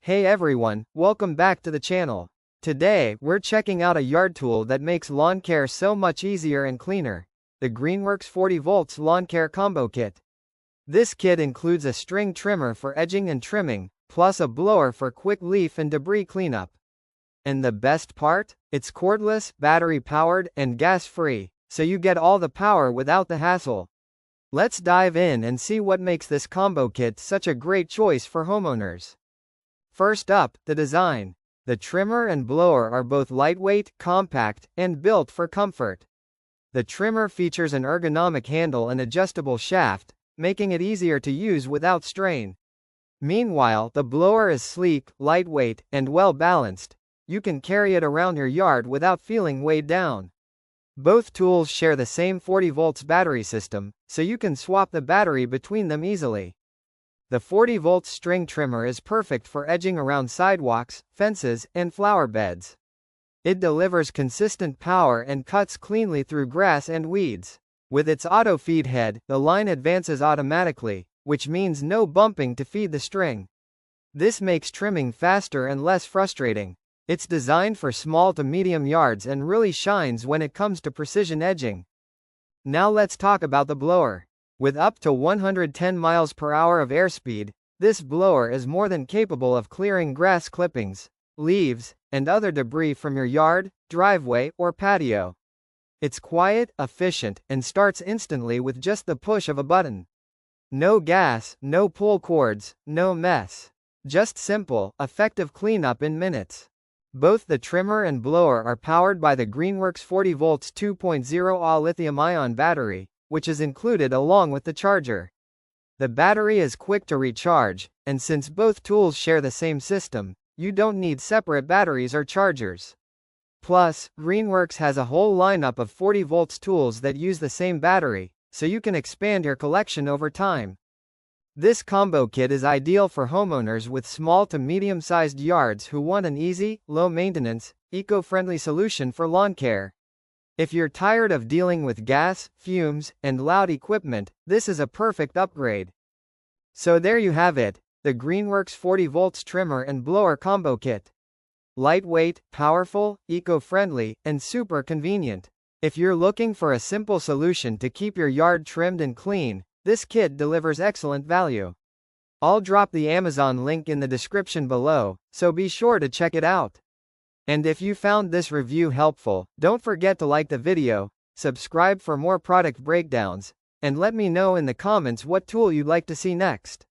Hey everyone, welcome back to the channel. Today, we're checking out a yard tool that makes lawn care so much easier and cleaner. The Greenworks 40V Lawn Care Combo Kit. This kit includes a string trimmer for edging and trimming, plus a blower for quick leaf and debris cleanup. And the best part? It's cordless, battery-powered, and gas-free, so you get all the power without the hassle. Let's dive in and see what makes this combo kit such a great choice for homeowners. First up, the design. The trimmer and blower are both lightweight, compact, and built for comfort. The trimmer features an ergonomic handle and adjustable shaft, making it easier to use without strain. Meanwhile, the blower is sleek, lightweight, and well-balanced. You can carry it around your yard without feeling weighed down. Both tools share the same 40V battery system, so you can swap the battery between them easily. The 40V string trimmer is perfect for edging around sidewalks, fences, and flower beds. It delivers consistent power and cuts cleanly through grass and weeds. With its auto feed head, the line advances automatically, which means no bumping to feed the string. This makes trimming faster and less frustrating. It's designed for small to medium yards and really shines when it comes to precision edging. Now let's talk about the blower. With up to 110 miles per hour of airspeed, this blower is more than capable of clearing grass clippings, leaves, and other debris from your yard, driveway, or patio. It's quiet, efficient, and starts instantly with just the push of a button. No gas, no pull cords, no mess. Just simple, effective cleanup in minutes. Both the trimmer and blower are powered by the Greenworks 40V 2.0 lithium-ion battery, which is included along with the charger. The battery is quick to recharge, and since both tools share the same system, you don't need separate batteries or chargers. Plus, Greenworks has a whole lineup of 40V tools that use the same battery, so you can expand your collection over time. This combo kit is ideal for homeowners with small to medium-sized yards who want an easy, low-maintenance, eco-friendly solution for lawn care. If you're tired of dealing with gas, fumes, and loud equipment, this is a perfect upgrade. So there you have it, the Greenworks 40V trimmer and blower combo kit. Lightweight, powerful, eco-friendly, and super convenient. If you're looking for a simple solution to keep your yard trimmed and clean, this kit delivers excellent value. I'll drop the Amazon link in the description below, so be sure to check it out. And if you found this review helpful, don't forget to like the video, subscribe for more product breakdowns, and let me know in the comments what tool you'd like to see next.